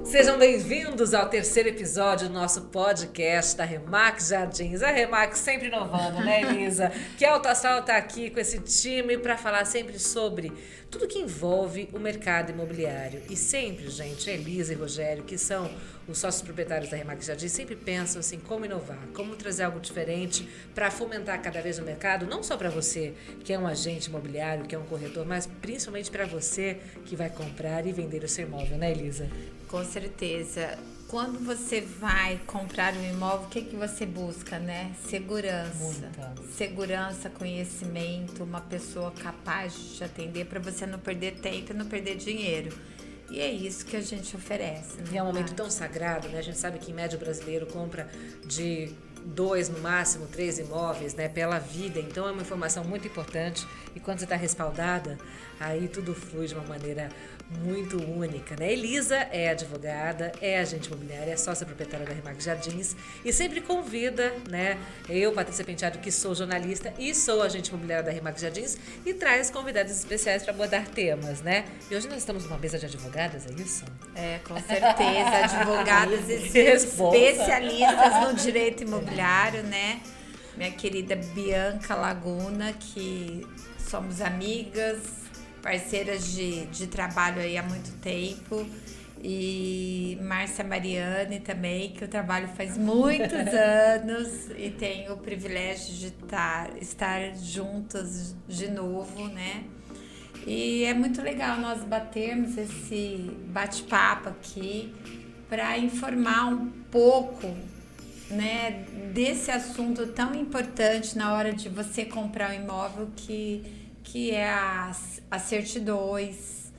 Sejam bem-vindos ao terceiro episódio do nosso podcast da Remax Jardins. A Remax sempre inovando, né, Elisa? Que a Autoastral está aqui com esse time para falar sempre sobre tudo que envolve o mercado imobiliário. E sempre, gente, a Elisa e o Rogério, que são os sócios proprietários da Remax Jardins, sempre pensam assim, como inovar, como trazer algo diferente para fomentar cada vez o mercado, não só para você que é um agente imobiliário, que é um corretor, mas principalmente para você que vai comprar e vender o seu imóvel, né, Elisa? Com certeza. Quando você vai comprar um imóvel, o que você busca, né? Segurança. Muita. Segurança, conhecimento, uma pessoa capaz de te atender para você não perder tempo e não perder dinheiro. E é isso que a gente oferece. E é um momento tão sagrado, né? A gente sabe que em média o brasileiro compra de 2, no máximo 3 imóveis, né, pela vida. Então é uma informação muito importante e quando você está respaldada, aí tudo flui de uma maneira muito única, né? Elisa é advogada, é agente imobiliária, é sócia proprietária da Remax Jardins e sempre convida, né, eu, Patrícia Penteado, que sou jornalista e sou agente imobiliária da Remax Jardins, e traz convidados especiais para abordar temas, né? E hoje nós estamos numa mesa de advogadas, é isso? É, com certeza. Advogadas especialistas no direito imobiliário, né? Minha querida Bianca Laguna, que somos amigas, parceiras de trabalho aí há muito tempo, e Márcia Mariane também, que eu trabalho faz muitos anos e tenho o privilégio de estar juntas de novo, né? E é muito legal nós batermos esse bate-papo aqui para informar um pouco, né, desse assunto tão importante na hora de você comprar um imóvel, que é as certidões,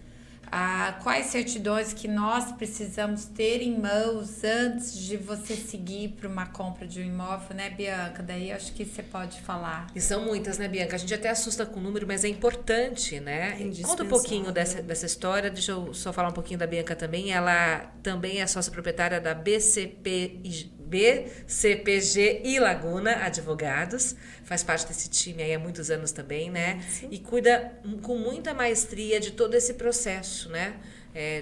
quais certidões que nós precisamos ter em mãos antes de você seguir para uma compra de um imóvel, né, Bianca? Daí acho que você pode falar. E são muitas, né, Bianca? A gente até assusta com o número, mas é importante, né? Conta um pouquinho dessa história. Deixa eu só falar um pouquinho da Bianca também. Ela também é sócia proprietária da BCPG e Laguna Advogados, faz parte desse time aí há muitos anos também, né? Sim. E cuida com muita maestria de todo esse processo, né?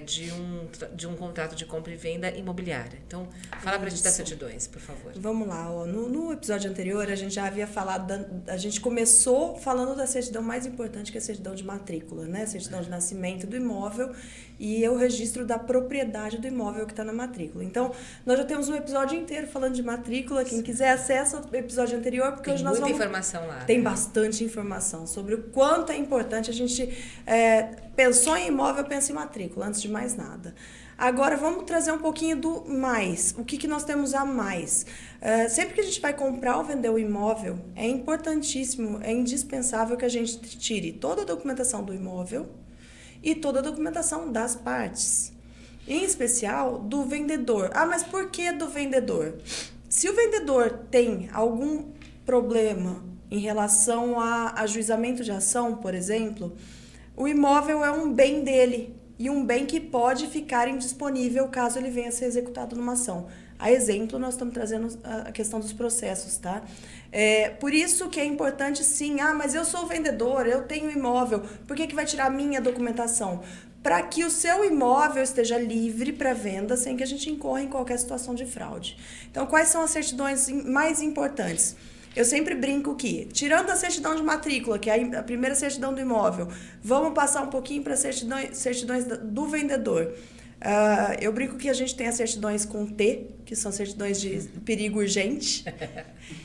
De um contrato de compra e venda imobiliária. Então, fala pra gente das certidões, por favor. Vamos lá. Ó. No episódio anterior, a gente já havia falado, a gente começou falando da certidão mais importante, que é a certidão de matrícula, né? A certidão de nascimento do imóvel e o registro da propriedade do imóvel que está na matrícula. Então, nós já temos um episódio inteiro falando de matrícula. Quem quiser, acessa o episódio anterior, porque hoje nós vamos... Tem muita informação lá. Tem bastante informação sobre o quanto é importante a gente... pensou em imóvel, pensa em matrícula, antes de mais nada. Agora, vamos trazer um pouquinho do mais. O que nós temos a mais? Sempre que a gente vai comprar ou vender o imóvel, é importantíssimo, é indispensável que a gente tire toda a documentação do imóvel e toda a documentação das partes. Em especial, do vendedor. Ah, mas por que do vendedor? Se o vendedor tem algum problema em relação a ajuizamento de ação, por exemplo, o imóvel é um bem dele e um bem que pode ficar indisponível caso ele venha a ser executado numa ação. A exemplo, nós estamos trazendo a questão dos processos, tá? Por isso que é importante, sim, mas eu sou vendedor, eu tenho imóvel, por que vai tirar a minha documentação? Para que o seu imóvel esteja livre para venda sem que a gente incorra em qualquer situação de fraude. Então, quais são as certidões mais importantes? Eu sempre brinco que, tirando a certidão de matrícula, que é a primeira certidão do imóvel, vamos passar um pouquinho para certidões do vendedor. Eu brinco que a gente tem as certidões com T, que são certidões de perigo urgente,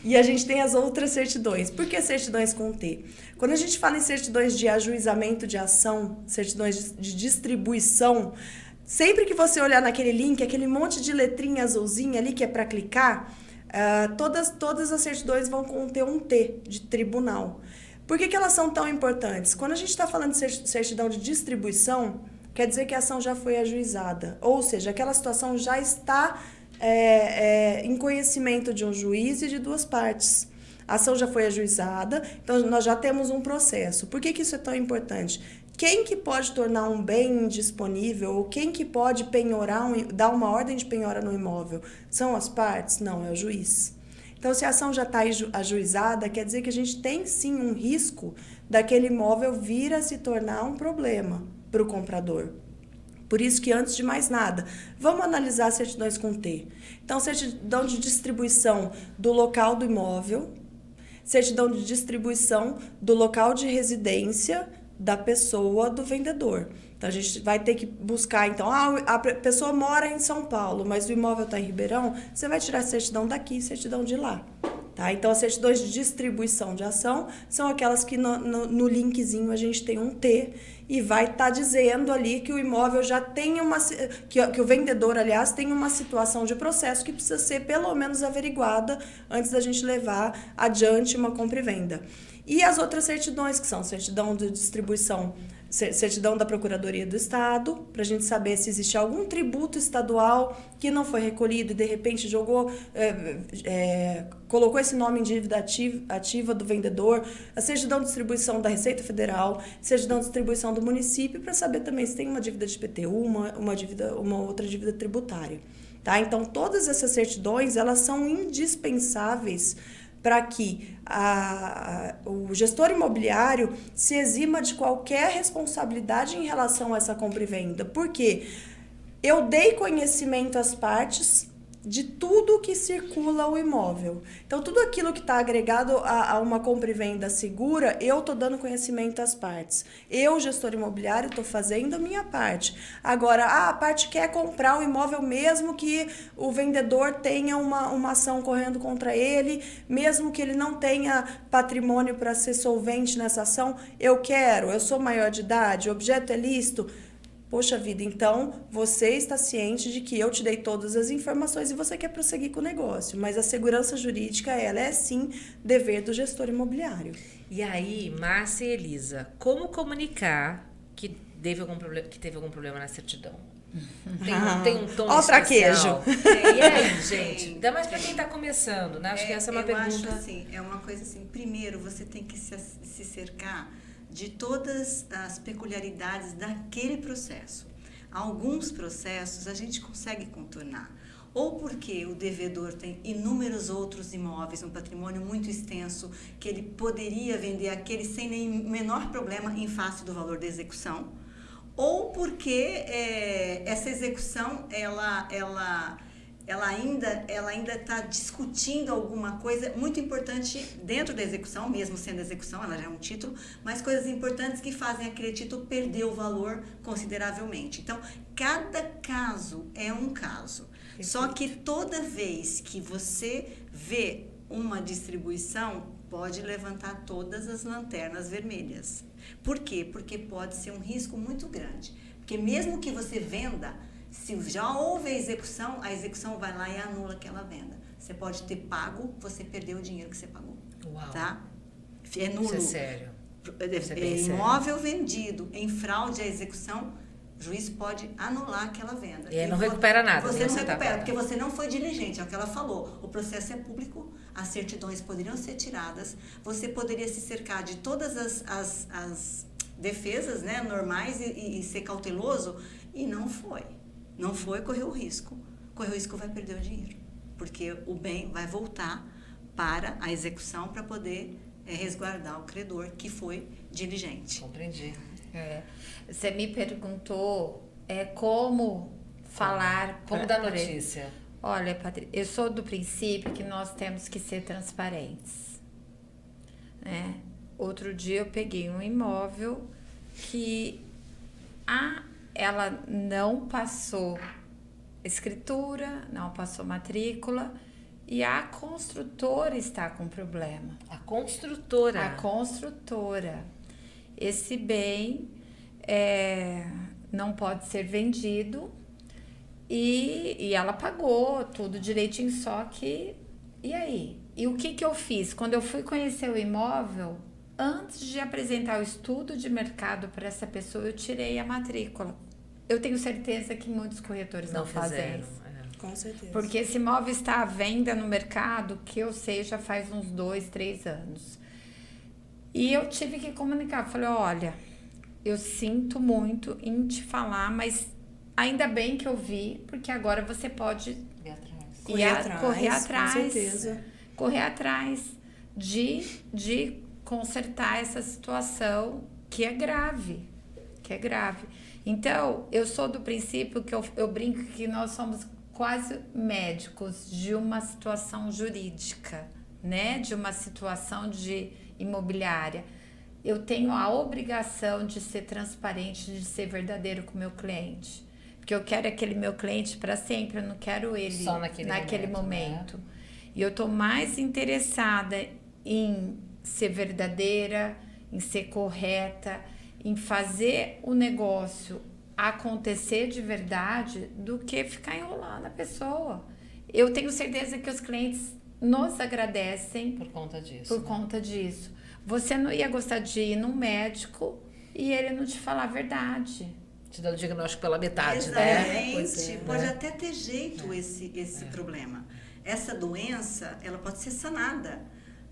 e a gente tem as outras certidões. Por que certidões com T? Quando a gente fala em certidões de ajuizamento de ação, certidões de distribuição, sempre que você olhar naquele link, aquele monte de letrinha azulzinha ali que é para clicar, todas as certidões vão conter um T de tribunal. Por que elas são tão importantes? Quando a gente está falando de certidão de distribuição, quer dizer que a ação já foi ajuizada. Ou seja, aquela situação já está em conhecimento de um juiz e de duas partes. A ação já foi ajuizada, então nós já temos um processo. Por que isso é tão importante? Quem que pode tornar um bem indisponível ou quem que pode dar uma ordem de penhora no imóvel? São as partes? Não, é o juiz. Então, se a ação já está ajuizada, quer dizer que a gente tem sim um risco daquele imóvel vir a se tornar um problema para o comprador. Por isso que, antes de mais nada, vamos analisar as certidões com T. Então, certidão de distribuição do local do imóvel, certidão de distribuição do local de residência da pessoa, do vendedor. Então, a gente vai ter que buscar, então, a pessoa mora em São Paulo, mas o imóvel está em Ribeirão, você vai tirar a certidão daqui e certidão de lá. Tá? Então, as certidões de distribuição de ação são aquelas que no linkzinho a gente tem um T e vai estar dizendo ali que o imóvel já tem que o vendedor, aliás, tem uma situação de processo que precisa ser pelo menos averiguada antes da gente levar adiante uma compra e venda. E as outras certidões, que são certidão de distribuição, certidão da Procuradoria do Estado, para a gente saber se existe algum tributo estadual que não foi recolhido e de repente colocou esse nome em dívida ativa do vendedor, a certidão de distribuição da Receita Federal, certidão de distribuição do município, para saber também se tem uma dívida de IPTU, uma outra dívida tributária. Tá? Então, todas essas certidões, elas são indispensáveis para que o gestor imobiliário se exima de qualquer responsabilidade em relação a essa compra e venda. Por quê? Eu dei conhecimento às partes de tudo que circula o imóvel. Então, tudo aquilo que está agregado a uma compra e venda segura, eu estou dando conhecimento às partes. Eu, gestor imobiliário, estou fazendo a minha parte. Agora, a parte quer comprar o imóvel mesmo que o vendedor tenha uma ação correndo contra ele, mesmo que ele não tenha patrimônio para ser solvente nessa ação, eu sou maior de idade, o objeto é lícito. Poxa vida, então você está ciente de que eu te dei todas as informações e você quer prosseguir com o negócio. Mas a segurança jurídica, ela é sim dever do gestor imobiliário. E aí, Márcia e Elisa, como comunicar que teve algum problema na certidão? Tem um tom especial. E aí, gente? Ainda mais para quem está começando, né? Acho que essa é uma pergunta. Eu acho assim, é uma coisa assim, primeiro você tem que se cercar de todas as peculiaridades daquele processo. Alguns processos a gente consegue contornar, ou porque o devedor tem inúmeros outros imóveis, um patrimônio muito extenso, que ele poderia vender aquele sem nenhum menor problema em face do valor da execução, ou porque essa execução ela ainda está discutindo alguma coisa muito importante dentro da execução, mesmo sendo execução, ela já é um título, mas coisas importantes que fazem aquele título perder o valor consideravelmente. Então, cada caso é um caso. Perfeito. Só que toda vez que você vê uma distribuição, pode levantar todas as lanternas vermelhas. Por quê? Porque pode ser um risco muito grande. Porque mesmo que você venda, se já houve a execução vai lá e anula aquela venda. Você pode ter pago, você perdeu o dinheiro que você pagou. Uau. Tá? É nulo. Isso é sério. Imóvel vendido em fraude à execução, o juiz pode anular aquela venda. E aí não recupera nada. Você não recupera, porque você não foi diligente, é o que ela falou. O processo é público, as certidões poderiam ser tiradas, você poderia se cercar de todas as defesas, né, normais e ser cauteloso, e não foi. Não foi, correu o risco. Correu o risco, vai perder o dinheiro. Porque o bem vai voltar para a execução para poder resguardar o credor que foi diligente. Compreendi. Você me perguntou como falar... Como dar notícia? Olha, Patrícia, eu sou do princípio que nós temos que ser transparentes. Né? Outro dia eu peguei um imóvel que ela não passou escritura, não passou matrícula e a construtora está com problema. A construtora? A construtora. Esse bem não pode ser vendido e ela pagou tudo direitinho, só que... E aí? E o que eu fiz? Quando eu fui conhecer o imóvel... Antes de apresentar o estudo de mercado para essa pessoa, eu tirei a matrícula. Eu tenho certeza que muitos corretores não fazem isso. Com certeza. Porque esse imóvel está à venda no mercado, que eu sei, já faz uns 2, 3 anos. E eu tive que comunicar. Falei, olha, eu sinto muito em te falar, mas ainda bem que eu vi, porque agora você pode correr atrás. Com certeza. Correr atrás de consertar essa situação que é grave. que é grave. Então, eu sou do princípio que eu brinco que nós somos quase médicos de uma situação jurídica, né? De uma situação de imobiliária. Eu tenho a obrigação de ser transparente, de ser verdadeiro com o meu cliente. Porque eu quero aquele meu cliente para sempre, eu não quero ele só naquele momento. Né? E eu tô mais interessada em ser verdadeira, em ser correta, em fazer o negócio acontecer de verdade do que ficar enrolando a pessoa. Eu tenho certeza que os clientes nos agradecem por conta disso. Você não ia gostar de ir num médico e ele não te falar a verdade. Te dando diagnóstico pela metade, exatamente, né? Pode até ter jeito esse problema. Essa doença, ela pode ser sanada,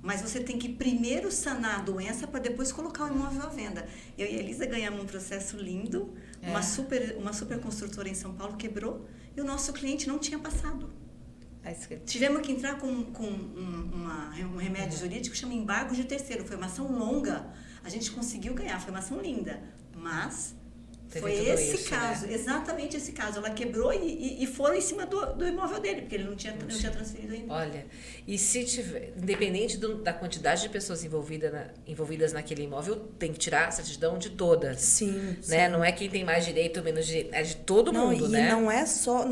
mas você tem que primeiro sanar a doença para depois colocar o imóvel à venda. Eu e a Elisa ganhamos um processo lindo, uma super construtora em São Paulo quebrou e o nosso cliente não tinha passado. Tivemos que entrar com um remédio jurídico que chama embargo de terceiro. Foi uma ação longa. A gente conseguiu ganhar, foi uma ação linda. Mas foi esse caso, né? Exatamente esse caso. Ela quebrou e foram em cima do imóvel dele, porque ele não tinha transferido ainda. Olha, e se tiver, independente da quantidade de pessoas envolvidas naquele imóvel, tem que tirar a certidão de todas. Sim, né? sim. Não é quem tem mais direito ou menos direito, é de todo mundo, né? E não é só...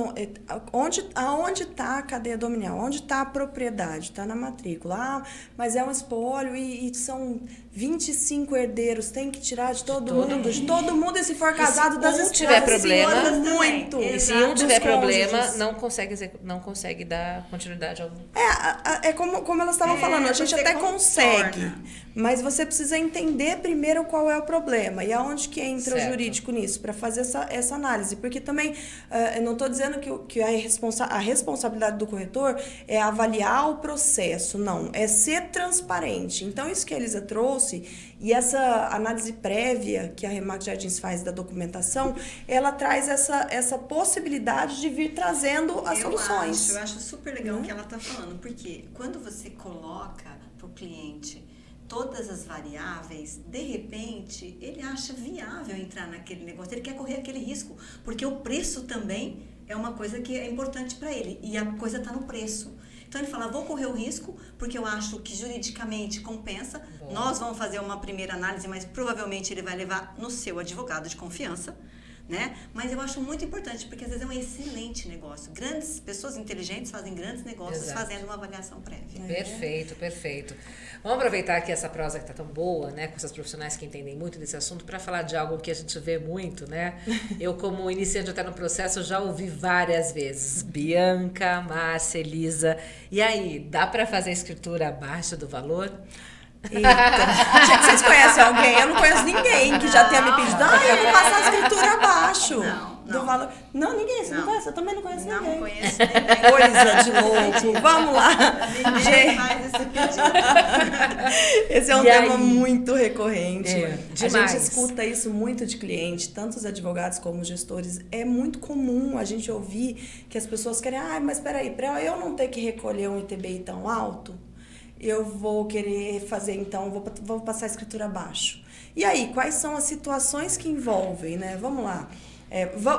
aonde está a cadeia dominial? Onde está a propriedade? Está na matrícula. Mas é um espólio e são 25 herdeiros. Tem que tirar de todo mundo. De todo mundo, e se for casado, das esposas. Tiver problema, muito. E se um tiver problema, não consegue dar continuidade ao... É como elas estavam falando, a gente até consegue, mas você precisa entender primeiro qual é o problema e aonde que entra o jurídico nisso, para fazer essa análise. Porque também, eu não estou dizendo que a responsabilidade do corretor é avaliar o processo, não, é ser transparente. Então, isso que a Elisa trouxe, e essa análise prévia que a Remax Jardins faz da documentação, ela traz essa possibilidade de vir trazendo as soluções. Eu acho super legal o que ela está falando, porque quando você coloca para o cliente todas as variáveis, de repente, ele acha viável entrar naquele negócio, ele quer correr aquele risco, porque o preço também é uma coisa que é importante para ele, e a coisa está no preço. Então, ele fala, vou correr o risco, porque eu acho que juridicamente compensa. Bom. Nós vamos fazer uma primeira análise, mas provavelmente ele vai levar no seu advogado de confiança, né? Mas eu acho muito importante, porque às vezes é um excelente negócio. Grandes pessoas inteligentes fazem grandes negócios fazendo uma avaliação prévia. Perfeito, perfeito. Vamos aproveitar aqui essa prosa que está tão boa, né, com essas profissionais que entendem muito desse assunto, para falar de algo que a gente vê muito, né? Eu, como iniciante até no processo, já ouvi várias vezes. Bianca, Márcia, Elisa. E aí, dá para fazer a escritura abaixo do valor? Eita. Vocês conhecem alguém? Eu não conheço ninguém que já tenha me pedido, eu vou passar a escritura abaixo do valor. Não, ninguém. Você não conhece? Eu também não conheço ninguém. Não conheço ninguém. Coisa de louco. Vamos lá. Ninguém faz esse pedido. Esse é um tema muito recorrente. Demais. A gente escuta isso muito de cliente, tanto os advogados como os gestores. É muito comum a gente ouvir que as pessoas querem, mas peraí, para eu não ter que recolher um ITBI tão alto, eu vou querer fazer, então, vou passar a escritura abaixo. E aí, quais são as situações que envolvem, né? Vamos lá.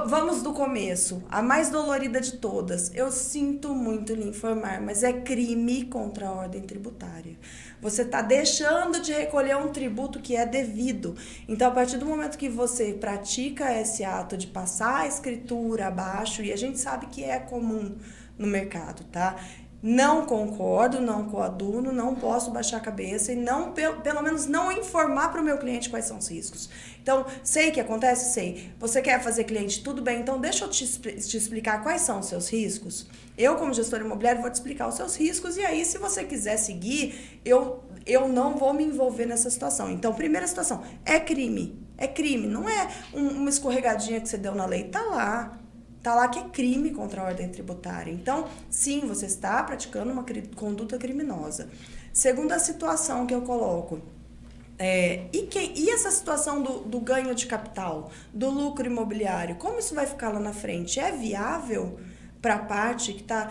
Vamos do começo. A mais dolorida de todas. Eu sinto muito lhe informar, mas é crime contra a ordem tributária. Você está deixando de recolher um tributo que é devido. Então, a partir do momento que você pratica esse ato de passar a escritura abaixo, e a gente sabe que é comum no mercado, tá? Não concordo, não coaduno, não posso baixar a cabeça e não, pelo menos não informar para o meu cliente quais são os riscos. Então, sei que acontece? Sei. Você quer fazer cliente? Tudo bem, então deixa eu te explicar quais são os seus riscos. Eu, como gestor imobiliário, vou te explicar os seus riscos e aí, se você quiser seguir, eu não vou me envolver nessa situação. Então, primeira situação, é crime. É crime, não é uma escorregadinha que você deu na lei, tá lá. Está lá que é crime contra a ordem tributária. Então, sim, você está praticando uma conduta criminosa. Segunda situação que eu coloco, e essa situação do ganho de capital, do lucro imobiliário, como isso vai ficar lá na frente? É viável para a parte que está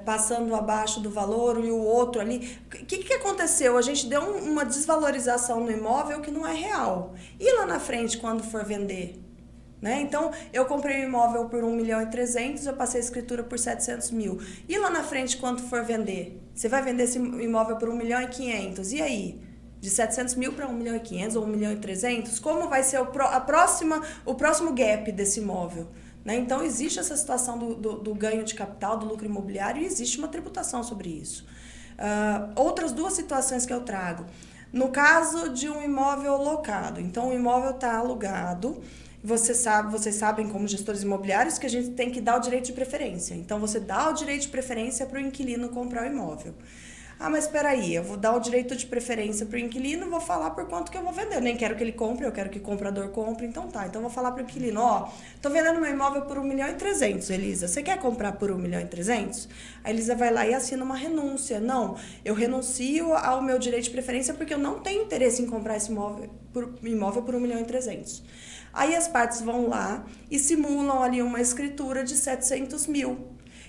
passando abaixo do valor e o outro ali. O que aconteceu? A gente deu uma desvalorização no imóvel que não é real. E lá na frente, quando for vender? Né? Então, eu comprei um imóvel por 1.300.000, eu passei a escritura por 700.000. E lá na frente, quando for vender? Você vai vender esse imóvel por 1.500.000. E aí? De 700.000 para 1.500.000 ou 1.300.000? Como vai ser o próximo gap desse imóvel? Né? Então, existe essa situação do ganho de capital, do lucro imobiliário, e existe uma tributação sobre isso. Outras duas situações que eu trago. No caso de um imóvel locado, então o imóvel está alugado, vocês sabem como gestores imobiliários que a gente tem que dar o direito de preferência. Então, você dá o direito de preferência para o inquilino comprar o imóvel. Ah, mas espera aí, eu vou dar o direito de preferência para o inquilino, vou falar por quanto que eu vou vender. Eu nem quero que ele compre, eu quero que o comprador compre. Então tá, então eu vou falar para o inquilino, tô vendendo meu imóvel por 1.300.000, Elisa. Você quer comprar por 1.300.000? A Elisa vai lá e assina uma renúncia. Não, eu renuncio ao meu direito de preferência porque eu não tenho interesse em comprar esse imóvel por 1.300.000. Aí as partes vão lá e simulam ali uma escritura de 700.000.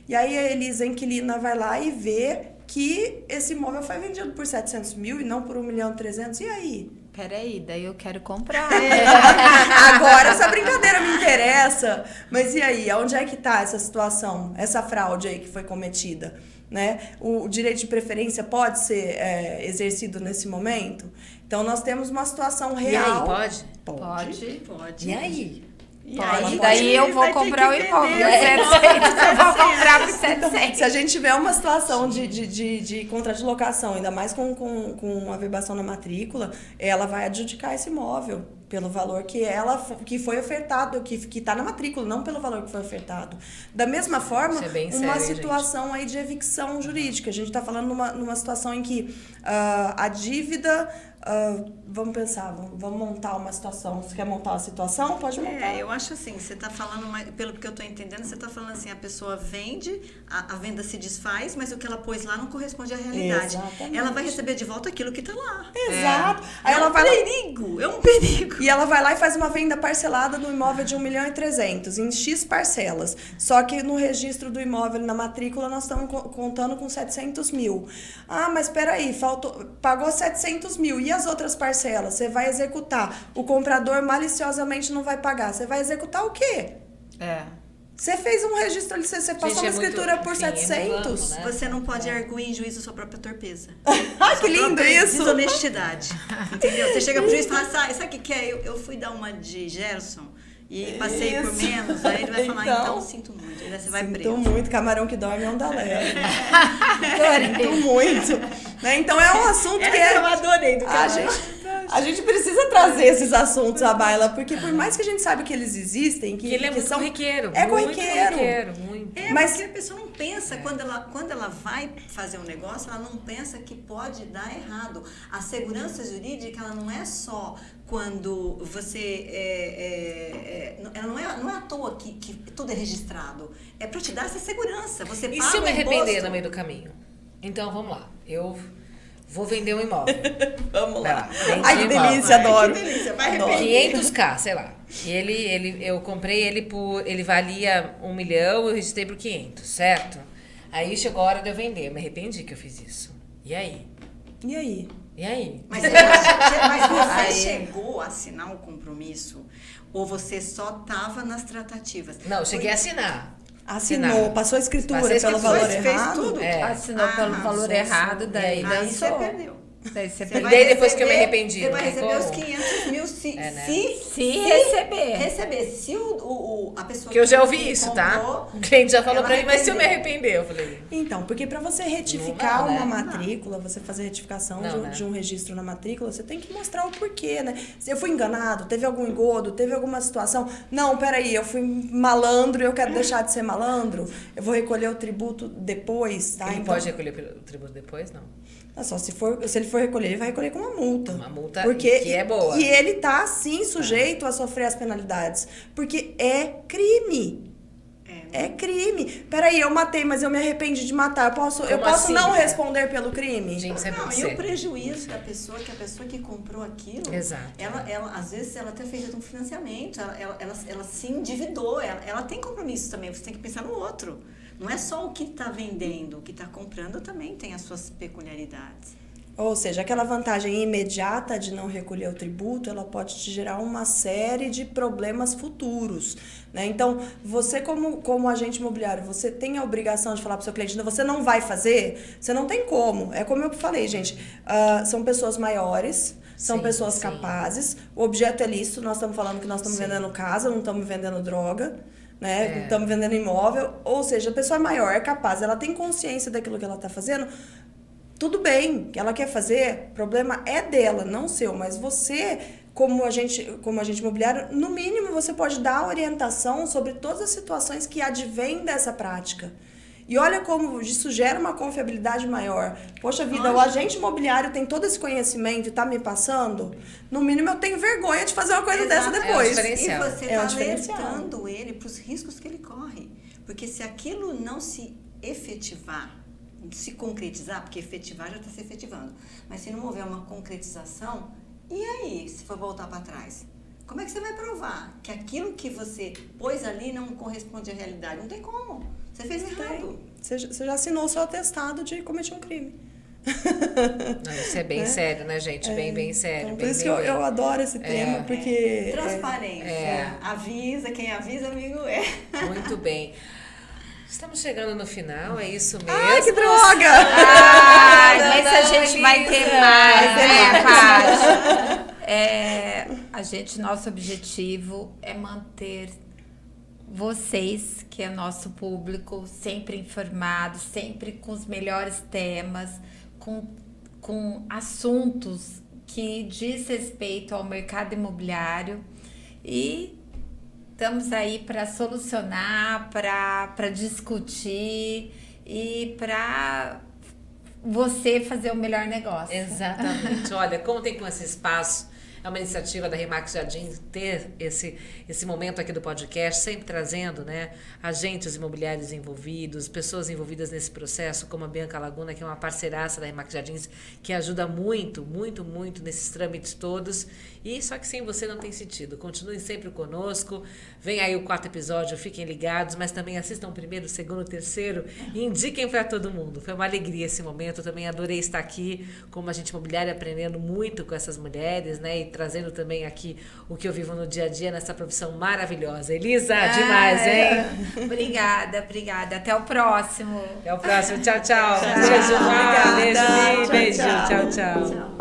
E aí a Elisa, a inquilina, vai lá e vê que esse imóvel foi vendido por 700.000 e não por 1.300.000. E aí? Peraí, daí eu quero comprar. Agora essa brincadeira me interessa. Mas e aí? Onde é que está essa situação? Essa fraude aí que foi cometida? Né? O direito de preferência pode ser exercido nesse momento? Então, nós temos uma situação real. E aí, pode? Pode. E aí? Pode. Daí eu vou comprar o imóvel. Eu vou comprar por 700. Se a gente tiver uma situação de contrato de locação, ainda mais com a verbação na matrícula, ela vai adjudicar esse imóvel pelo valor que foi ofertado, que está na matrícula, não pelo valor que foi ofertado. Da mesma forma, uma situação aí de evicção jurídica. A gente está falando numa situação em que a dívida... vamos pensar, vamos montar uma situação. Você quer montar uma situação? Pode montar. Eu acho assim, você está falando, pelo que eu estou entendendo, você está falando assim, a pessoa vende, a venda se desfaz, mas o que ela pôs lá não corresponde à realidade. Exatamente. Ela vai receber de volta aquilo que está lá. Exato. Aí ela vai é um perigo. E ela vai lá e faz uma venda parcelada do imóvel de 1.300.000 em X parcelas. Só que no registro do imóvel, na matrícula, nós estamos contando com 700.000. Ah, mas espera aí, pagou 700.000. E as outras parcelas? Você vai executar. O comprador maliciosamente não vai pagar. Você vai executar o quê? Você fez um registro ali, você passou uma escritura por 700. Né? Você não pode arguir em juízo sua própria torpeza. Ah, que lindo isso! Desonestidade. Entendeu? Você chega pro juiz e fala, sabe o que é? Eu fui dar uma de Gerson e passei por menos. Aí ele vai falar, então sinto muito. Aí você vai preso. Sinto muito, camarão que dorme não dá leve. Sinto muito. Né? Então é um assunto que eu adorei do a gente precisa trazer esses assuntos à baila, porque por mais que a gente saiba que eles existem, que ele é muito corriqueiro. É corriqueiro. Muito. Mas porque a pessoa não pensa, quando ela vai fazer um negócio, ela não pensa que pode dar errado. A segurança jurídica, ela não é só quando você... ela não é à toa que tudo é registrado. É para te dar essa segurança. Você paga e se eu me arrepender imposto no meio do caminho? Então, vamos lá. Eu vou vender um imóvel. Vamos lá. Ai, que delícia, adoro. Que delícia, vai adoro. 500k, sei lá. E eu comprei ele ele valia 1 milhão, eu registrei por 500, certo? Aí chegou a hora de eu vender. Eu me arrependi que eu fiz isso. E aí? Mas você chegou a assinar um compromisso? Ou você só estava nas tratativas? Não, eu cheguei a assinar. Assinou, passou a escritura pelo valor errado. Fez tudo? Assinou pelo valor errado, daí você perdeu. Daí você daí depois que eu me arrependi. Você vai receber os 500.000 se receber. Se a pessoa que eu já ouvi isso, comprou, tá? O cliente já falou pra mim, mas se eu me arrepender, eu falei... Então, porque para você retificar uma matrícula, você fazer retificação de um registro na matrícula, você tem que mostrar o porquê, né? Se eu fui enganado, teve algum engodo, teve alguma situação... Não, peraí, eu fui malandro e eu quero deixar de ser malandro. Eu vou recolher o tributo depois, tá? Ele pode recolher o tributo depois, não? Só se ele for recolher, ele vai recolher com uma multa. Uma multa que é boa. E ele tá, sim, sujeito a sofrer as penalidades. Porque é crime. É crime. Peraí, eu matei, mas eu me arrependi de matar. Eu posso não responder pelo crime? Gente, isso é muito sério. E o prejuízo da pessoa, que a pessoa que comprou aquilo... Exato. Ela às vezes, ela até fez um financiamento. Ela se endividou. Ela tem compromisso também. Você tem que pensar no outro. Não é só o que está vendendo, o que está comprando também tem as suas peculiaridades. Ou seja, aquela vantagem imediata de não recolher o tributo, ela pode te gerar uma série de problemas futuros, né? Então, você como agente imobiliário, você tem a obrigação de falar para o seu cliente, você não vai fazer? Você não tem como. É como eu falei, gente, são pessoas maiores, são pessoas capazes, o objeto é lícito, nós estamos falando que nós estamos vendendo casa, não estamos vendendo droga, né? Estamos vendendo imóvel, ou seja, a pessoa é maior, é capaz, ela tem consciência daquilo que ela está fazendo. Tudo bem, que ela quer fazer, o problema é dela, não seu, mas você, como agente imobiliário, no mínimo você pode dar orientação sobre todas as situações que advêm dessa prática. E olha como isso gera uma confiabilidade maior. Poxa vida, o agente imobiliário tem todo esse conhecimento e está me passando, no mínimo eu tenho vergonha de fazer uma coisa dessa depois. E você está alertando ele para os riscos que ele corre. Porque se aquilo não se efetivar, se concretizar, porque efetivar já está se efetivando, mas se não houver uma concretização, e aí, se for voltar para trás? Como é que você vai provar que aquilo que você pôs ali não corresponde à realidade? Não tem como. Você fez errado. Você já assinou o seu atestado de cometer um crime. Não, isso é bem sério, né, gente? Bem sério. Então, por isso que eu adoro esse tema, porque... Transparência. Avisa, quem avisa, amigo é. Muito bem. Estamos chegando no final, é isso mesmo? Ai, que droga! Mas a gente vai ter mais, né, Paty? Nosso objetivo é manter vocês, que é nosso público, sempre informados, sempre com os melhores temas, com assuntos que diz respeito ao mercado imobiliário, e estamos aí para solucionar, para discutir e para você fazer o melhor negócio. Exatamente. Olha, contem com esse espaço. É uma iniciativa da Remax Jardins ter esse momento aqui do podcast, sempre trazendo, né, agentes imobiliários envolvidos, pessoas envolvidas nesse processo, como a Bianca Laguna, que é uma parceiraça da Remax Jardins, que ajuda muito nesses trâmites todos. E só que sem você não tem sentido. Continuem sempre conosco. Vem aí o 4º episódio, fiquem ligados, mas também assistam o 1º, o 2º, o 3º e indiquem para todo mundo. Foi uma alegria esse momento. Eu também adorei estar aqui como agente imobiliário, aprendendo muito com essas mulheres, né? E trazendo também aqui o que eu vivo no dia a dia nessa profissão maravilhosa. Elisa, demais, hein? Obrigada. Até o próximo. Até o próximo. Tchau. Beijo. Obrigada. Beijo. Tchau.